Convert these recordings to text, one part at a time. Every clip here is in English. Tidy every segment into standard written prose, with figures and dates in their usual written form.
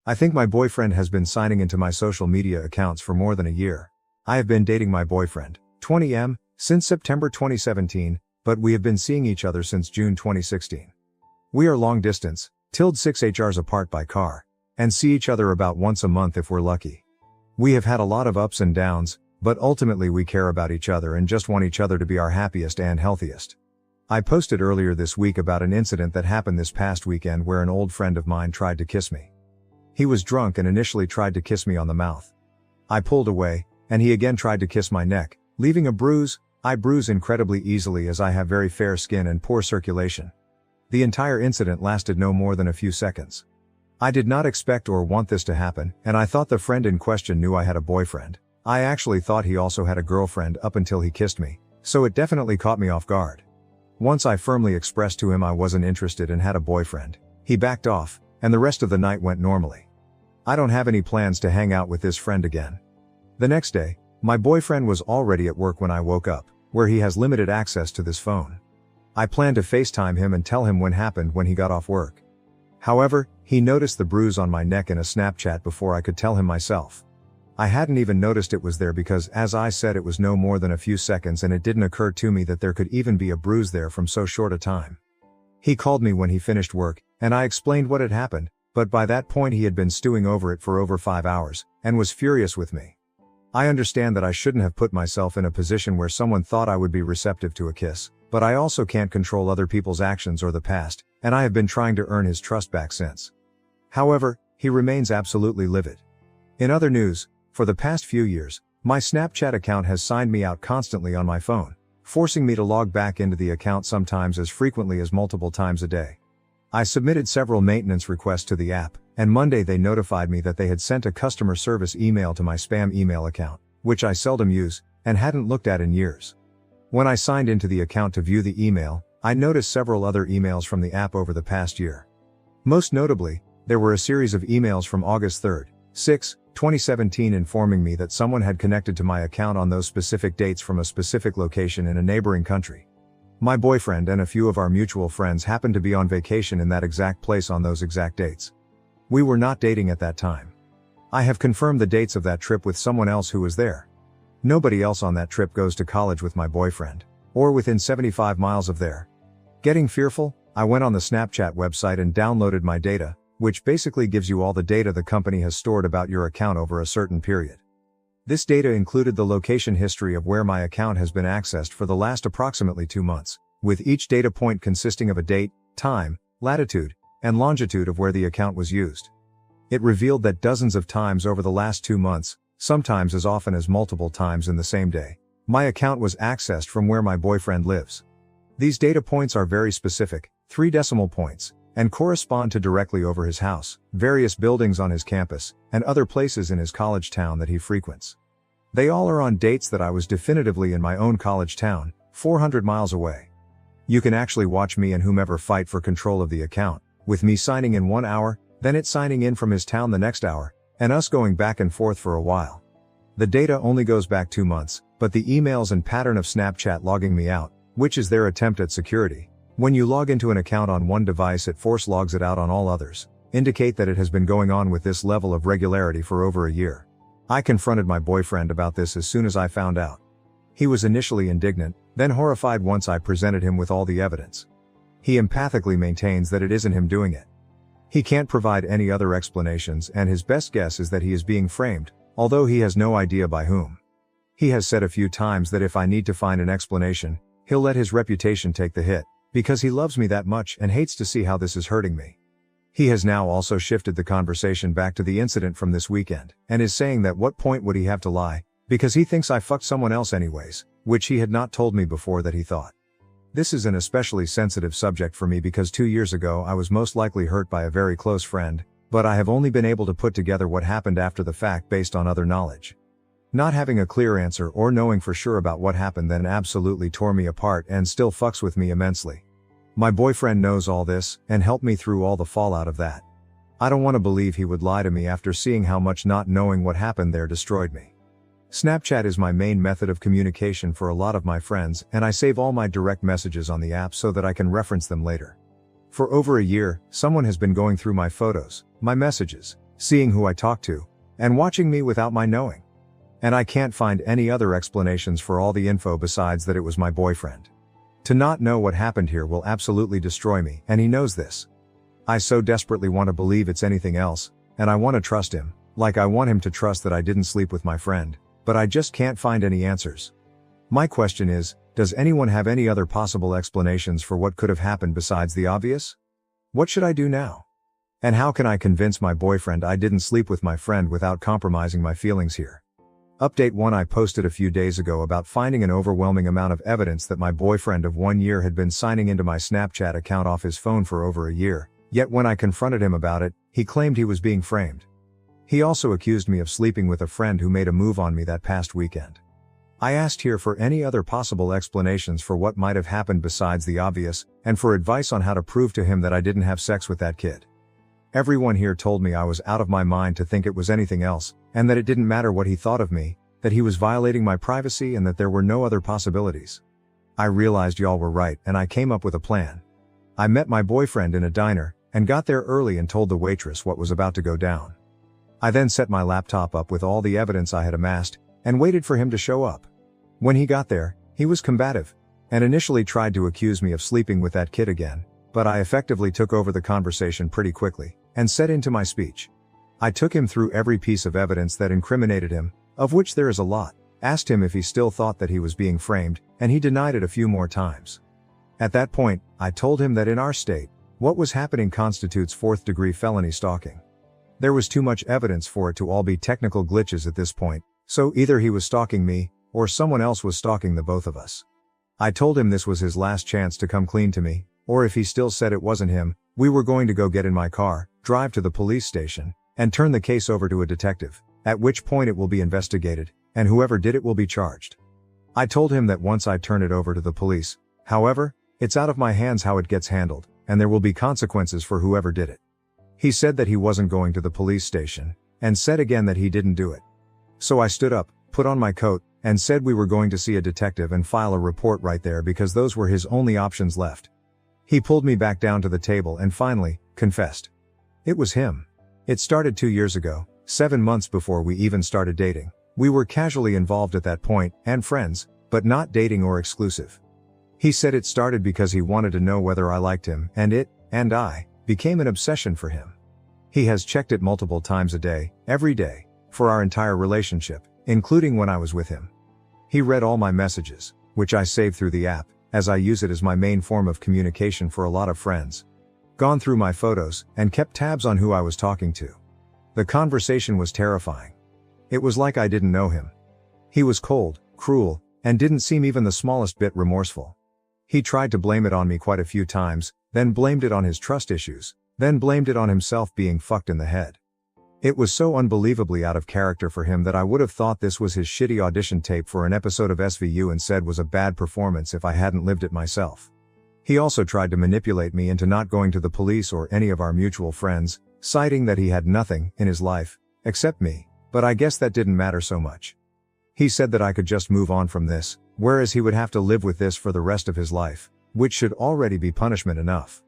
I think my boyfriend has been signing into my social media accounts for more than a year. I have been dating my boyfriend, 20M, since September 2017, but we have been seeing each other since June 2016. We are long distance, 6 HRs apart by car, and see each other about once a month if we're lucky. We have had a lot of ups and downs, but ultimately we care about each other and just want each other to be our happiest and healthiest. I posted earlier this week about an incident that happened this past weekend where an old friend of mine tried to kiss me. He was drunk and initially tried to kiss me on the mouth. I pulled away, and he again tried to kiss my neck, leaving a bruise. I bruise incredibly easily as I have very fair skin and poor circulation. The entire incident lasted no more than a few seconds. I did not expect or want this to happen, and I thought the friend in question knew I had a boyfriend. I actually thought he also had a girlfriend up until he kissed me, so it definitely caught me off guard. Once I firmly expressed to him I wasn't interested and had a boyfriend, he backed off, and the rest of the night went normally. I don't have any plans to hang out with this friend again. The next day, my boyfriend was already at work when I woke up, where he has limited access to this phone. I planned to FaceTime him and tell him what happened when he got off work. However, he noticed the bruise on my neck in a Snapchat before I could tell him myself. I hadn't even noticed it was there because, as I said, it was no more than a few seconds and it didn't occur to me that there could even be a bruise there from so short a time. He called me when he finished work, and I explained what had happened, but by that point he had been stewing over it for over 5 hours, and was furious with me. I understand that I shouldn't have put myself in a position where someone thought I would be receptive to a kiss, but I also can't control other people's actions or the past, and I have been trying to earn his trust back since. However, he remains absolutely livid. In other news, for the past few years, my Snapchat account has signed me out constantly on my phone, forcing me to log back into the account sometimes as frequently as multiple times a day. I submitted several maintenance requests to the app, and Monday they notified me that they had sent a customer service email to my spam email account, which I seldom use, and hadn't looked at in years. When I signed into the account to view the email, I noticed several other emails from the app over the past year. Most notably, there were a series of emails from August 3rd, 6, 2017 informing me that someone had connected to my account on those specific dates from a specific location in a neighboring country. My boyfriend and a few of our mutual friends happened to be on vacation in that exact place on those exact dates. We were not dating at that time. I have confirmed the dates of that trip with someone else who was there. Nobody else on that trip goes to college with my boyfriend, or within 75 miles of there. Getting fearful, I went on the Snapchat website and downloaded my data, which basically gives you all the data the company has stored about your account over a certain period. This data included the location history of where my account has been accessed for the last approximately 2 months, with each data point consisting of a date, time, latitude, and longitude of where the account was used. It revealed that dozens of times over the last 2 months, sometimes as often as multiple times in the same day, my account was accessed from where my boyfriend lives. These data points are very specific, 3 decimal points, and correspond to directly over his house, various buildings on his campus, and other places in his college town that he frequents. They all are on dates that I was definitively in my own college town, 400 miles away. You can actually watch me and whomever fight for control of the account, with me signing in 1 hour, then it signing in from his town the next hour, and us going back and forth for a while. The data only goes back 2 months, but the emails and pattern of Snapchat logging me out, which is their attempt at security. When you log into an account on one device, it force logs it out on all others, indicate that it has been going on with this level of regularity for over a year. I confronted my boyfriend about this as soon as I found out. He was initially indignant, then horrified once I presented him with all the evidence. He empathically maintains that it isn't him doing it. He can't provide any other explanations, and his best guess is that he is being framed, although he has no idea by whom. He has said a few times that if I need to find an explanation, he'll let his reputation take the hit, because he loves me that much and hates to see how this is hurting me. He has now also shifted the conversation back to the incident from this weekend, and is saying that what point would he have to lie, because he thinks I fucked someone else anyways, which he had not told me before that he thought. This is an especially sensitive subject for me because 2 years ago I was most likely hurt by a very close friend, but I have only been able to put together what happened after the fact based on other knowledge. Not having a clear answer or knowing for sure about what happened then absolutely tore me apart and still fucks with me immensely. My boyfriend knows all this, and helped me through all the fallout of that. I don't want to believe he would lie to me after seeing how much not knowing what happened there destroyed me. Snapchat is my main method of communication for a lot of my friends, and I save all my direct messages on the app so that I can reference them later. For over a year, someone has been going through my photos, my messages, seeing who I talked to, and watching me without my knowing. And I can't find any other explanations for all the info besides that it was my boyfriend. To not know what happened here will absolutely destroy me, and he knows this. I so desperately want to believe it's anything else, and I want to trust him, like I want him to trust that I didn't sleep with my friend, but I just can't find any answers. My question is, does anyone have any other possible explanations for what could have happened besides the obvious? What should I do now? And how can I convince my boyfriend I didn't sleep with my friend without compromising my feelings here? Update 1: I posted a few days ago about finding an overwhelming amount of evidence that my boyfriend of 1 year had been signing into my Snapchat account off his phone for over a year, yet when I confronted him about it, he claimed he was being framed. He also accused me of sleeping with a friend who made a move on me that past weekend. I asked here for any other possible explanations for what might have happened besides the obvious, and for advice on how to prove to him that I didn't have sex with that kid. Everyone here told me I was out of my mind to think it was anything else, and that it didn't matter what he thought of me, that he was violating my privacy and that there were no other possibilities. I realized y'all were right, and I came up with a plan. I met my boyfriend in a diner, and got there early and told the waitress what was about to go down. I then set my laptop up with all the evidence I had amassed, and waited for him to show up. When he got there, he was combative, and initially tried to accuse me of sleeping with that kid again, but I effectively took over the conversation pretty quickly, and set into my speech. I took him through every piece of evidence that incriminated him, of which there is a lot, asked him if he still thought that he was being framed, and he denied it a few more times. At that point, I told him that in our state, what was happening constitutes 4th-degree felony stalking. There was too much evidence for it to all be technical glitches at this point, so either he was stalking me, or someone else was stalking the both of us. I told him this was his last chance to come clean to me, or if he still said it wasn't him, we were going to go get in my car, drive to the police station, and turn the case over to a detective, at which point it will be investigated, and whoever did it will be charged. I told him that once I turn it over to the police, however, it's out of my hands how it gets handled, and there will be consequences for whoever did it. He said that he wasn't going to the police station, and said again that he didn't do it. So I stood up, put on my coat, and said we were going to see a detective and file a report right there because those were his only options left. He pulled me back down to the table and finally, confessed. It was him. It started 2 years ago, 7 months before we even started dating. We were casually involved at that point, and friends, but not dating or exclusive. He said it started because he wanted to know whether I liked him, and it, and I, became an obsession for him. He has checked it multiple times a day, every day, for our entire relationship, including when I was with him. He read all my messages, which I saved through the app, as I use it as my main form of communication for a lot of friends. Gone through my photos, and kept tabs on who I was talking to. The conversation was terrifying. It was like I didn't know him. He was cold, cruel, and didn't seem even the smallest bit remorseful. He tried to blame it on me quite a few times, then blamed it on his trust issues, then blamed it on himself being fucked in the head. It was so unbelievably out of character for him that I would have thought this was his shitty audition tape for an episode of SVU and said was a bad performance if I hadn't lived it myself. He also tried to manipulate me into not going to the police or any of our mutual friends, citing that he had nothing in his life, except me, but I guess that didn't matter so much. He said that I could just move on from this, whereas he would have to live with this for the rest of his life, which should already be punishment enough.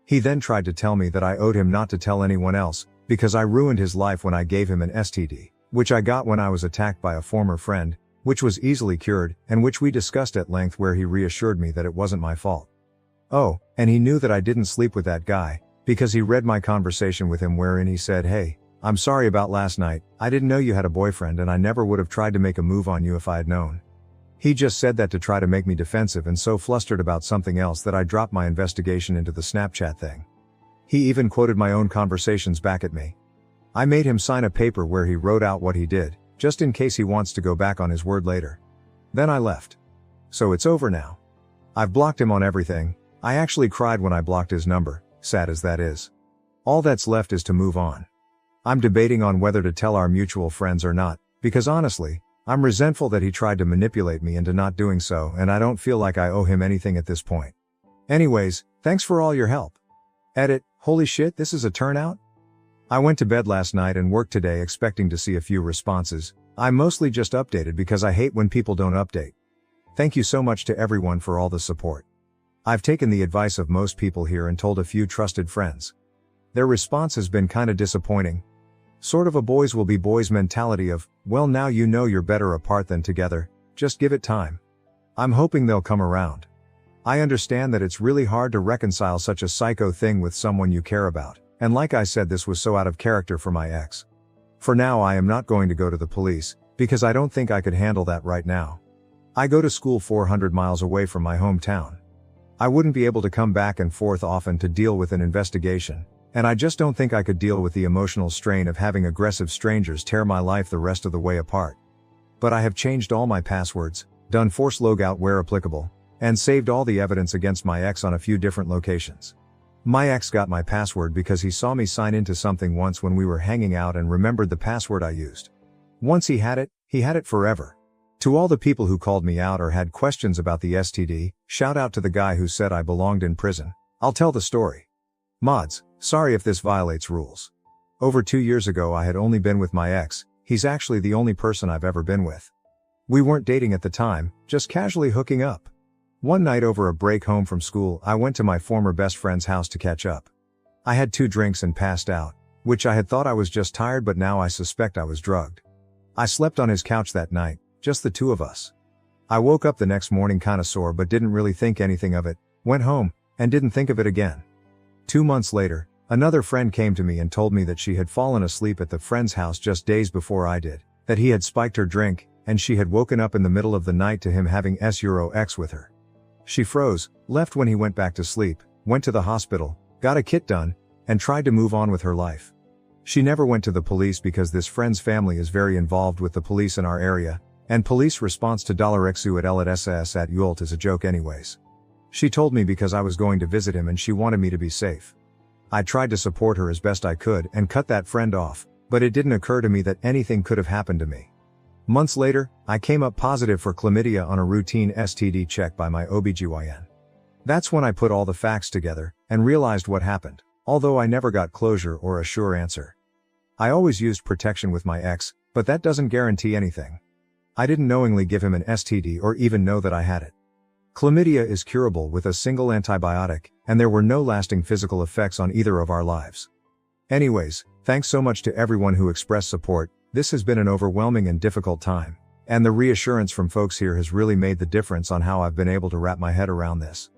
He then tried to tell me that I owed him not to tell anyone else, because I ruined his life when I gave him an STD, which I got when I was attacked by a former friend, which was easily cured, and which we discussed at length where he reassured me that it wasn't my fault. Oh, and he knew that I didn't sleep with that guy, because he read my conversation with him wherein he said, "Hey, I'm sorry about last night, I didn't know you had a boyfriend and I never would have tried to make a move on you if I had known." He just said that to try to make me defensive and so flustered about something else that I dropped my investigation into the Snapchat thing. He even quoted my own conversations back at me. I made him sign a paper where he wrote out what he did, just in case he wants to go back on his word later. Then I left. So it's over now. I've blocked him on everything. I actually cried when I blocked his number, sad as that is. All that's left is to move on. I'm debating on whether to tell our mutual friends or not, because honestly, I'm resentful that he tried to manipulate me into not doing so, and I don't feel like I owe him anything at this point. Anyways, thanks for all your help. Edit, holy shit, this is a turnout? I went to bed last night and worked today expecting to see a few responses. I mostly just updated because I hate when people don't update. Thank you so much to everyone for all the support. I've taken the advice of most people here and told a few trusted friends. Their response has been kinda disappointing. Sort of a boys will be boys mentality of, well now you know you're better apart than together, just give it time. I'm hoping they'll come around. I understand that it's really hard to reconcile such a psycho thing with someone you care about, and like I said, this was so out of character for my ex. For now I am not going to go to the police, because I don't think I could handle that right now. I go to school 400 miles away from my hometown. I wouldn't be able to come back and forth often to deal with an investigation, and I just don't think I could deal with the emotional strain of having aggressive strangers tear my life the rest of the way apart. But I have changed all my passwords, done force logout where applicable, and saved all the evidence against my ex on a few different locations. My ex got my password because he saw me sign into something once when we were hanging out and remembered the password I used. Once he had it forever. To all the people who called me out or had questions about the STD, shout out to the guy who said I belonged in prison. I'll tell the story. Mods, sorry if this violates rules. Over 2 years ago I had only been with my ex, he's actually the only person I've ever been with. We weren't dating at the time, just casually hooking up. One night over a break home from school, I went to my former best friend's house to catch up. I had 2 drinks and passed out, which I had thought I was just tired, but now I suspect I was drugged. I slept on his couch that night, just the 2 of us. I woke up the next morning kinda sore but didn't really think anything of it, went home, and didn't think of it again. 2 months later, another friend came to me and told me that she had fallen asleep at the friend's house just days before I did, that he had spiked her drink, and she had woken up in the middle of the night to him having sex with her. She froze, left when he went back to sleep, went to the hospital, got a kit done, and tried to move on with her life. She never went to the police because this friend's family is very involved with the police in our area, and police response to $xu at LSS at Yult is a joke anyways. She told me because I was going to visit him and she wanted me to be safe. I tried to support her as best I could and cut that friend off, but it didn't occur to me that anything could have happened to me. Months later, I came up positive for chlamydia on a routine STD check by my OBGYN. That's when I put all the facts together and realized what happened, although I never got closure or a sure answer. I always used protection with my ex, but that doesn't guarantee anything. I didn't knowingly give him an STD or even know that I had it. Chlamydia is curable with a single antibiotic, and there were no lasting physical effects on either of our lives. Anyways, thanks so much to everyone who expressed support. This has been an overwhelming and difficult time, and the reassurance from folks here has really made the difference on how I've been able to wrap my head around this.